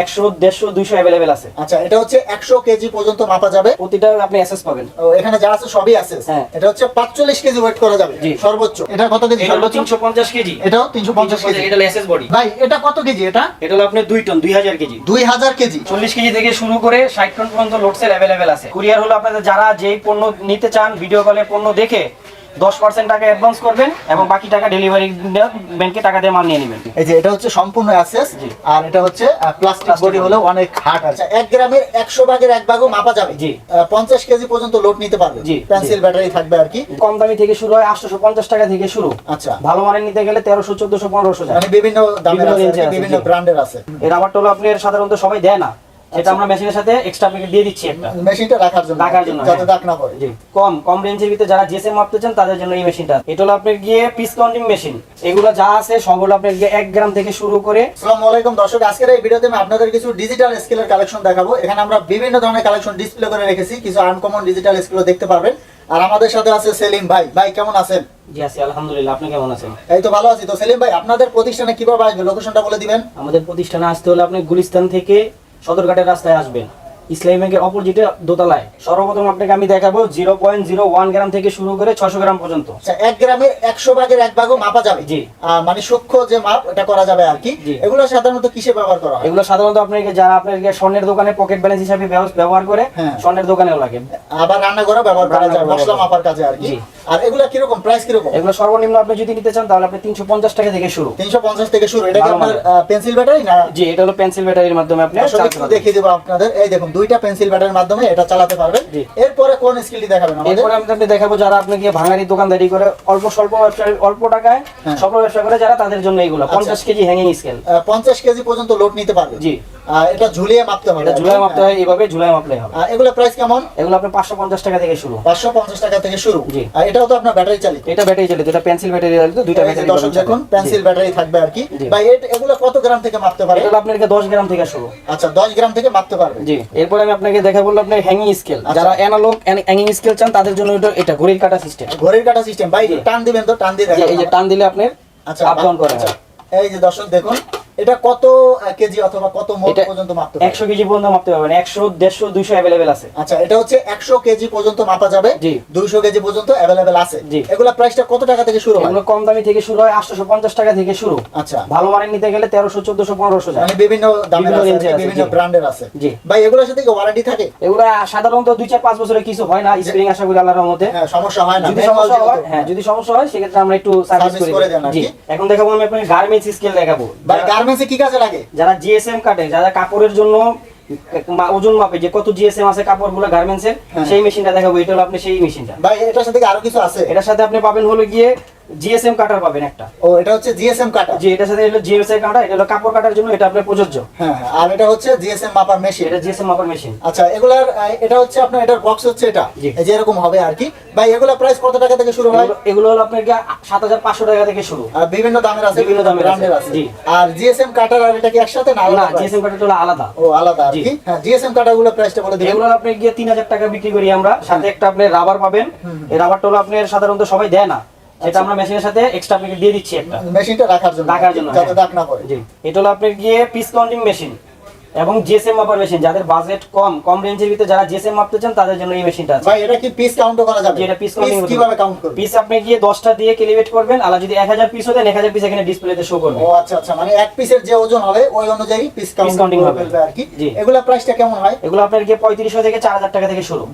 100 150 200 available আছে। আচ্ছা, এটা হচ্ছে 100 কেজি পর্যন্ত মাপা যাবে। প্রতিটা আপনি এসএস পাবেন। ও, এখানে যা আছে সবই এসএস। হ্যাঁ। এটা হচ্ছে 45 কেজি ওয়েট করা যাবে সর্বোচ্চ। এটা কত কেজি? এটা হলো 350 কেজি। এটাও 350 কেজি। এটা হলো এসএস বডি। ভাই এটা কত কেজি? এটা হলো আপনি 2 টন 2000 কেজি। 2000 কেজি। 40 কেজি থেকে শুরু করে 60 টন পর্যন্ত লোড সেল अवेलेबल আছে। কুরিয়ার হলো আপনাদের যারা যেই পণ্য নিতে চান ভিডিও কলে পণ্য দেখে 10% টাকা অ্যাডভান্স করবেন এবং বাকি টাকা ডেলিভারি ব্যাংকে টাকা দিয়ে মাল নিয়ে নেবেন। এই যে এটা হচ্ছে সম্পূর্ণ অ্যাসেস, আর এটা হচ্ছে প্লাস্টিক বডি হলো অনেক হার্ড আছে। 1 গ্রামের 100 ভাগের 1 ভাগও মাপা যাবে। জি। 50 কেজি পর্যন্ত লোড নিতে পারবে। পেন্সিল ব্যাটারি থাকবে আর কি। কম দামি থেকে শুরু হয় 850 টাকা থেকে শুরু। আচ্ছা, ভালো মানের নিতে গেলে 1300 1400 1500 যায়। মানে বিভিন্ন দামের আছে, বিভিন্ন ব্র্যান্ডের আছে। এই রাবারটা হলো আপনার সাধারণত সবাই দেয় না, সেটা আমরা মেশিনের সাথে এক্সট্রা প্যাকেট দিয়ে দিচ্ছি একটা মেশিনটা রাখার জন্য যাতে দাগ না পড়ে। জি, কম রেঞ্জের ভিতরে যারা জিএসএম মাপতে চান তাদের জন্য এই মেশিনটা। এটা হলো আপনার গিয়ে পিস কাউন্টিং মেশিন। এগুলো যা আছে সব হলো আপনার গিয়ে 1 গ্রাম থেকে শুরু করে। আসসালামু আলাইকুম দর্শক, আজকের এই ভিডিওতে আমি আপনাদের কিছু ডিজিটাল স্কেলের কালেকশন দেখাবো। এখানে আমরা বিভিন্ন ধরনের কালেকশন ডিসপ্লে করে রেখেছি, কিছু আনকমন ডিজিটাল স্কেল দেখতে পারবেন। আর আমাদের সাথে আছে সেলিম ভাই। ভাই কেমন আছেন? জি আছি আলহামদুলিল্লাহ, আপনি কেমন আছেন? এই তো ভালো আছি। তো সেলিম ভাই, আপনাদের প্রতিষ্ঠানে কিভাবে আসবে লোকেশনটা বলে দিবেন। আমাদের প্রতিষ্ঠানে আসতে হলে আপনি গুলিস্তান থেকে সদরঘাটের রাস্তায় আসবেন, ইসলামী ব্যাংকের অপোজিটে দোতলায়। সর্বপ্রথম আপনাকে আমি দেখাবো 0.01 গ্রাম থেকে শুরু করে 600 গ্রাম পর্যন্ত। আচ্ছা, 1 গ্রামের 100 ভাগের 1 ভাগও মাপা যাবে। জি। মানে সূক্ষ্ম যে মাপ এটা করা যাবে আর কি। এগুলো সাধারণত কিসে ব্যবহার করা হয়? এগুলো সাধারণত আপনাকে যারা আপনাকে স্বর্ণের দোকানে পকেট ব্যালেন্স হিসেবে ব্যবহার করে, স্বর্ণের দোকানেও লাগে, আবার রান্নাঘরে ব্যবহার করা যায় মশলা মাপার কাজে আর কি। আর এগুলো কি রকম প্রাইস কি রকম? এগুলো সর্বনিম্ন আপনি যদি নিতে চান তাহলে আপনি 350 টাকা থেকে শুরু। 350 থেকে শুরু। এটা কি আপনার পেন্সিল ব্যাটারি না? জি, এটা হলো পেন্সিল ব্যাটারির মাধ্যমে আপনি চালাতে পারবেন। দেখিয়ে দেব আপনাদের। এই দেখুন, দুইটা পেন্সিল ব্যাটারির মাধ্যমে এটা চালাতে পারবেন। এরপরে কোন স্কিলটি দেখাবেন আমাদের? এরপরে আমি আপনাদের দেখাবো যারা আপনাকে ভাঙারি দোকানদারি করে অল্প স্বল্প ব্যবসা, অল্প টাকায় স্বল্প ব্যবসা করে যারা, তাদের জন্য এইগুলো 50 কেজি হ্যাঙ্গিং স্কেল। 50 কেজি পর্যন্ত লোড নিতে পারবে। জি। এটা ঝুলিয়ে মাপতে হবে। এটা ঝুলিয়ে মাপতে হয়, এইভাবে ঝুলিয়ে মাপলে হবে। এগুলো প্রাইস কেমন? এগুলো আপনি 550 টাকা থেকে শুরু। 550 টাকা থেকে শুরু। জি। আর এটাও তো আপনার ব্যাটারি চালিত। এটা ব্যাটারি চালিত, এটা পেন্সিল ব্যাটারি চালিত, দুইটা ব্যাটারি। দর্শক দেখুন, পেন্সিল ব্যাটারি থাকবে আর কি। ভাই এগুলো কত গ্রাম থেকে মাপতে পারে? এটা আপনাকে 10 গ্রাম থেকে শুরু। আচ্ছা, 10 গ্রাম থেকে মাপতে পারবে। জি। এরপরে আমি আপনাকে দেখাবো আপনার হ্যাঙ্গিং স্কেল। যারা অ্যানালগ হ্যাঙ্গিং স্কেল চান তাদের জন্য এটা ঘড়ির কাটা সিস্টেম। ঘড়ির কাটা সিস্টেম। ভাই টান দিবেন তো, টান দিয়ে দেখেন। এই যে টান দিলে আপনার আপ ডাউন করে। এই যে দর্শক দেখুন, এটা কত কেজি অথবা কত মোট পর্যন্ত মাপতে পারবে? 100 কেজি পর্যন্ত মাপতে পারবেন। 100 150 200 अवेलेबल আছে। আচ্ছা, এটা হচ্ছে 100 কেজি পর্যন্ত মাপা যাবে। 200 কেজি পর্যন্ত अवेलेबल আছে। এগুলা প্রাইসটা কত টাকা থেকে শুরু হয়? এগুলো কম দামি থেকে শুরু হয় 850 টাকা থেকে শুরু। আচ্ছা, ভালো মানের নিতে গেলে 1300 1400 1500 যায়। মানে বিভিন্ন দামের আছে, বিভিন্ন ব্র্যান্ডের আছে। জি। ভাই এগুলোর সাথে কি ওয়ারেন্টি থাকে? এগুলো সাধারণত 2-4-5 বছরের কিছু হয় না, স্প্রিং আশা করি আল্লাহর রহমতে সমস্যা হয় না। যদি সমস্যা হয় সেক্ষেত্রে আমরা একটু সার্ভিস করে দেন। জি। এখন দেখাবো আমি আপনাকে গার্মেন্টস স্কেল দেখাবো। ভাই গার্মেন্টসে কি কাজে লাগে? যারা জিএসএম কাটে, যারা কাপড়ের জন্য ওজন মাপে যে কত জিএসএম আছে কাপড়গুলো গার্মেন্টস এর, সেই মেশিনটা দেখাবো। এটা হলো আপনি সেই মেশিনটা। ভাই এটার সাথে কি আরো কিছু আছে? এটার সাথে আপনি পাবেন হলো গিয়ে জিএসএম কাটার পাবেন একটা। ও, এটা হচ্ছে জিএসএম কাটার। জি, এটার সাথে হলো জিএসএম কাটা, এটা হলো কাপড় কাটার জন্য, এটা আপনার প্রযোজ্য। হ্যাঁ, আর এটা হচ্ছে জিএসএম মাপার মেশিন। এটা জিএসএম মাপার মেশিন। আচ্ছা, এগুলার এটা হচ্ছে আপনার এটার বক্স হচ্ছে এটা, এই যে এরকম হবে আর কি। ভাই এগুলা প্রাইস কত টাকা থেকে শুরু হয়? এগুলো হলো আপনার 7500 টাকা থেকে শুরু। আর বিভিন্ন দামের আছে, বিভিন্ন দামের ব্র্যান্ডের আছে। জি। আর জিএসএম কাটার আর এটা কি একসাথে না আলাদা? না, জিএসএম কাটার হলো আলাদা। ও, আলাদা আর কি। হ্যাঁ, জিএসএম কাটারগুলো প্রাইসটা বলে দিন। এগুলো আপনি গিয়ে 3000 টাকা বিক্রি করি আমরা, সাথে একটা আপনি রাবার পাবেন। এই রাবারটা হলো আপনার সাধারণত সবাই দেয় না, এটা আমরা মেশিনের সাথে এক্সট্রা প্যাকেট দিয়ে দিচ্ছি একটা মেশিনটা রাখার জন্য যাতে দাগ না পড়ে। জি। এটা হলো আপনার গিয়ে পিস কাউন্টিং মেশিন এবং জিএসএম মাপার মেশিন। যাদের বাজেট কম রেঞ্জের ভিতরে যারা জিএসএম মাপতে চান তাদের জন্য এই মেশিনটা আছে। ভাই এটা কি পিস কাউন্টও করা যাবে? এটা পিস কাউন্টিং কিভাবে কাউন্ট করবেন? পিস আপনি গিয়ে 10টা দিয়ে ক্যালিব্রেট করবেন, আর যদি 1000 পিস হয় 1000 পিস এখানে ডিসপ্লেতে শো করবে। ও আচ্ছা আচ্ছা, মানে এক পিসের যে ওজন হবে ওই অনুযায়ী পিস কাউন্টিং হবে আর কি। জি। এগুলা প্রাইসটা কেমন হয়? এগুলো আপনার গিয়ে 3500 থেকে 4000 টাকা থেকে শুরু।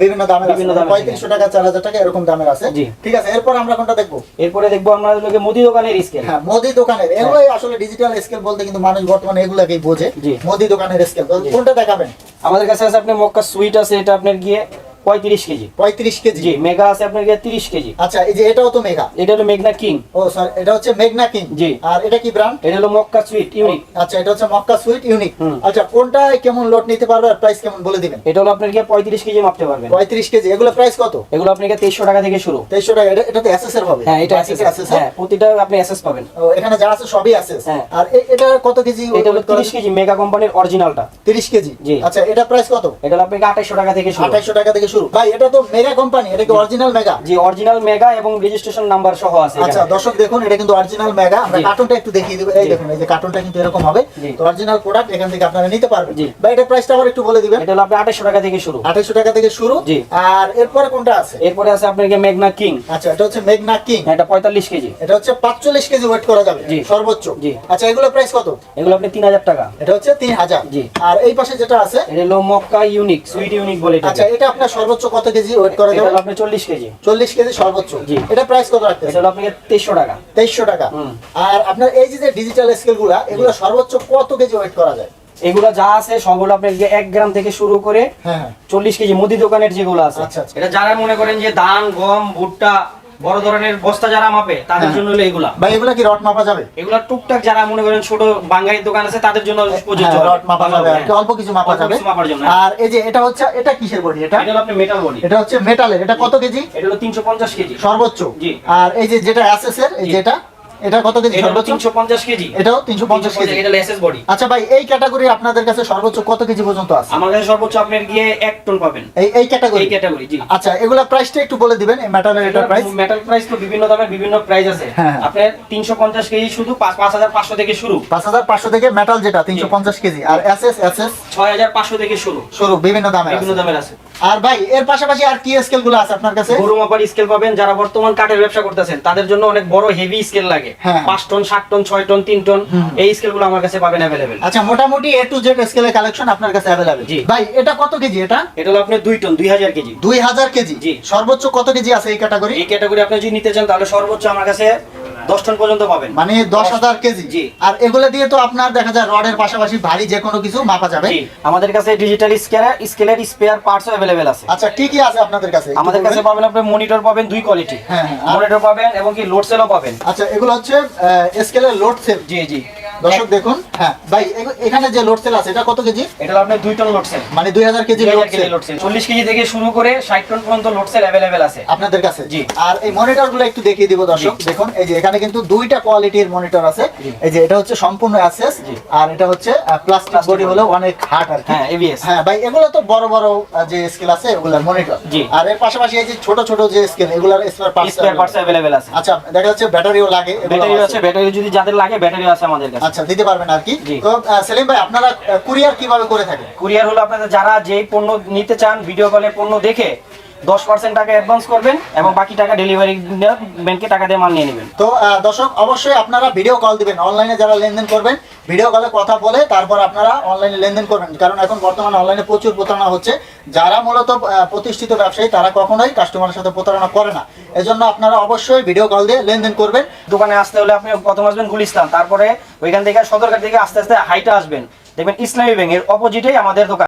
বিভিন্ন দামের আছে, 3500 টাকা 4000 টাকা এরকম দামের আছে। ঠিক আছে, এরপর আমরা কোনটা দেখব? এরপরে দেখবো আমরা হলো মুদি দোকানের স্কেল। হ্যাঁ, মুদি দোকানের। এগুলাই আসলে ডিজিটাল স্কেল বলতে কিন্তু মানুষ বর্তমানে এগুলাকেই বোঝে। মুদি দোকানের স্কেল কোনটা দেখাবেন? আমাদের কাছে আছে আপনার মক্কা সুইট আছে, এটা আপনার গিয়ে 35 কেজি। 35 কেজি। জি। মেগা আছে আপনার গিয়ে 30 কেজি। আচ্ছা, এই যে এটাও তো মেগা। এটা হলো মেঘনা কিং। ও স্যার, এটা হচ্ছে মেঘনা কিং। জি। আর এটা কি ব্র্যান্ড? এটা হলো মক্কা সুইট ইউনিক। আচ্ছা, এটা হচ্ছে মক্কা সুইট ইউনিক। আচ্ছা, কোনটা কেমন লোড নিতে পারবে আর প্রাইস কেমন বলে দিবেন? এটা হলো আপনার গিয়ে 35 কেজি মাপতে পারবেন। 35 কেজি। এগুলো প্রাইস কত? এগুলো আপনাকে 2300 টাকা থেকে শুরু। 2300 টাকা। এটা তো এসএস এর হবে। হ্যাঁ, এটা এসএস। হ্যাঁ, প্রতিটা আপনি এসএস পাবেন। ও, এখানে যা আছে সবই এসএস। আর এটা কত কেজি? এটা হলো 30 কেজি মেগা কোম্পানির অরিজিনালটা। 30 কেজি। জি। আচ্ছা, এটা প্রাইস কত? এটা হলো আপনাকে 2800 টাকা থেকে শুরু। 2800 টাকা থেকে শুরু। শুরু। ভাই এটা তো মেগা কোম্পানি, এটা কি অরিজিনাল মেগা? জি অরিজিনাল মেগা এবং রেজিস্ট্রেশন নাম্বার সহ আছে আচ্ছা এখানে। দর্শক দেখুন, এটা কিন্তু অরিজিনাল মেগা। আমরা জি। কার্টুনটা একটু দেখিয়ে দেব। এই জি। দেখুন, এই যে কার্টুনটা কিন্তু এরকম হবে। জি। তো অরিজিনাল প্রোডাক্ট, এখান থেকে আপনারা নিতে পারবেন। জি। ভাই এটা প্রাইসটা আবার একটু বলে দিবেন। এটা হলো আপনার 2800 টাকা থেকে শুরু। 2800 টাকা থেকে শুরু। জি। আর এরপরে কোনটা আছে? এরপরে আছে আপনার যে মেঘনা কিং। আচ্ছা এটা হচ্ছে মেঘনা কিং। এটা 45 কেজি। এটা হচ্ছে 45 কেজি ওয়েট করা যাবে জি। সর্বোচ্চ। জি। আচ্ছা এগুলো প্রাইস কত? এগুলো আপনি 3000 টাকা। এটা হচ্ছে 3000। জি। আর এই পাশে যেটা আছে, এটা হলো মক্কা ইউনিক, সুইট ইউনিক বলে এটা। আচ্ছা এটা আপনার সর্বোচ্চ কত কেজি ওয়েট করা এটা যাবে? হলো আপনার 40 কেজি। 40 কেজি সর্বোচ্চ। জি। এটা প্রাইস কত রাখতেছেন? এটা হলো আপনার 2300 টাকা। 2300 টাকা। হুম। আর আপনার এই যে ডিজিটাল স্কেলগুলা, এগুলো সর্বোচ্চ কত কেজি ওয়েট করা যায়? এগুলো যা আছে সবগুলো আপনার যে 1 গ্রাম থেকে শুরু করে হ্যাঁ হ্যাঁ। 40 কেজি মুদি দোকানের যেগুলো আছে। আচ্ছা, আচ্ছা। এটা যারা মনে করেন যে ধান গম ভুট্টা বড় ধরনের বস্তা যারা মাপে তাদের হ্যাঁ। জন্য হলো এগুলা। ভাই এগুলা কি রড মাপা যাবে? এগুলা টুকটাক যারা মনে করেন ছোট বাঙালির দোকান আছে তাদের জন্য প্রযোজ্য হ্যাঁ, হবে। রড মাপা যাবে আর কি, হ্যাঁ। অল্প কিছু মাপা অল্প যাবে। কিছু মাপার জন্য। আর এই যে এটা হচ্ছে, এটা কিসের বডি? এটা এটা হলো আপনার মেটাল বডি। এটা হচ্ছে মেটালের। এটা কত কেজি এটা হলো 350 কেজি সর্বোচ্চ? জি। আর এই যে যেটা এসএস এর, এই জি। যেটা, এটা কত কেজি এটা হলো সর্বোচ্চ? 350 কেজি। এটাও 350 কেজি। এটা হলো এসএস বডি। আচ্ছা ভাই এই ক্যাটাগরি আপনাদের কাছে সর্বোচ্চ কত কেজি পর্যন্ত আছে? আমার কাছে সর্বোচ্চ আপনার গিয়ে 1 টন পাবেন। এই ক্যাটাগরি? এই ক্যাটাগরি জি। আচ্ছা এগুলা প্রাইসটা একটু বলে দিবেন, এই মেটালের এটা প্রাইস। মেটাল প্রাইস তো বিভিন্ন দামের বিভিন্ন প্রাইস আছে। হ্যাঁ। আপনার 350 কেজি শুধু 5500 থেকে শুরু। 5500 থেকে মেটাল যেটা 350 কেজি। আর এসএস 6500 থেকে শুরু। শুরু বিভিন্ন দামে বিভিন্ন দামের আছে। আর ভাই এর পাশাপাশি আর কি স্কেল গুলো আছে আপনার কাছে? গরু মাপার স্কেল পাবেন, যারা বর্তমান কাঠের ব্যবসা করতেছেন তাদের জন্য অনেক বড় হেভি স্কেল লাগে। হ্যাঁ। 5 টন 7 টন 6 টন 3 টন এই স্কেলগুলো আমার কাছে পাবেন अवेलेबल। আচ্ছা মোটামুটি A to Z স্কেলের কালেকশন আপনার কাছে अवेलेबल। জি। ভাই এটা কত কেজি? এটা এটা হলো আপনার 2 টন 2000 কেজি। 2000 কেজি। জি। সর্বোচ্চ কত কেজি আছে এই ক্যাটাগরি? এই ক্যাটাগরি আপনি যদি নিতে চান তাহলে সর্বোচ্চ আমার কাছে 10 টন পর্যন্ত পাবেন। মানে 10000 কেজি। জি। আর এগুলো দিয়ে তো আপনার দেখা যায় রডের পাশাপাশি ভারী যে কোনো কিছু মাপা যাবে। জি, আমাদের কাছে ডিজিটাল স্কেলের স্পেয়ার পার্টসও अवेलेबल আছে। আচ্ছা কি কি আছে আপনাদের কাছে? একটু আমাদের কাছে বলবেন? পাবেন আপনি মনিটর পাবেন 2 কোয়ালিটি। হ্যাঁ, হ্যাঁ। আর- মনিটর পাবেন এবং কি লোড সেলও পাবেন। আচ্ছা এগুলো হচ্ছে স্কেলের লোড সেল। জি জি। দর্শক দেখুন। হ্যাঁ ভাই এখানে যে লোড সেল আছে এটা কত কেজি? এটা হলো আপনার 2 টন লোড সেল। মানে 2000 কেজি লোড সেল 40 কেজি থেকে শুরু করে 60 টন পর্যন্ত লোড সেল अवेलेबल আছে আপনাদের কাছে। জি। আর এই মনিটর গুলো একটু দেখিয়ে দিব দর্শক। দেখুন এই যে এখানে কিন্তু দুইটা কোয়ালিটির মনিটর আছে। জি। এই যে এটা হচ্ছে সম্পূর্ণ অ্যাসেস জি। আর এটা হচ্ছে প্লাস্টিক Plastic বডি হলো অনেক হার্ড আর কি। হ্যাঁ, ABS। হ্যাঁ ভাই এগুলো তো বড় বড় যে স্কেল আছে এগুলোর মনিটর। জি। আর এর পাশাপাশি এই যে ছোট ছোট যে স্কেল এগুলোর spare spare parts. Parts available আছে। আচ্ছা দেখা যাচ্ছে ব্যাটারিও লাগে এগুলো ব্যাটারি আছে, ব্যাটারি যদি যাদের লাগে ব্যাটারি আছে আমাদের কাছে। আচ্ছা দিতে পারবেন আর কি। জি। তো সেলিম ভাই আপনারা কুরিয়ার কিভাবে করে থাকেন? কুরিয়ার হলো আপনাদের যারা যেই পণ্য নিতে চান ভিডিও কলে পণ্য দেখে 10% টাকা অ্যাডভান্স করবেন এবং বাকি টাকা ডেলিভারি ব্যাংকে টাকা দিয়ে মাল নিয়ে নেবেন। তো দর্শক অবশ্যই আপনারা ভিডিও কল দিবেন। অনলাইনে যারা লেনদেন করবেন ভিডিও কলে কথা বলে তারপর আপনারা অনলাইনে লেনদেন করবেন, কারণ এখন বর্তমানে অনলাইনে প্রচুর প্রতারণা হচ্ছে। যারা মূলত প্রতিষ্ঠিত ব্যবসায়ী তারা কখনোই কাস্টমারের সাথে প্রতারণা করে না। এজন্য আপনারা অবশ্যই ভিডিও কল দিয়ে লেনদেন করবেন। দোকানে আসতে হলে আপনি প্রথম আসবেন গুলিস্তান, তারপরে ওইখান থেকে সদরঘাট থেকে আস্তে আস্তে হাইটা আসবেন, দেখবেন ইসলামী ব্যাংকের অপোজিটেই আমাদের দোকান।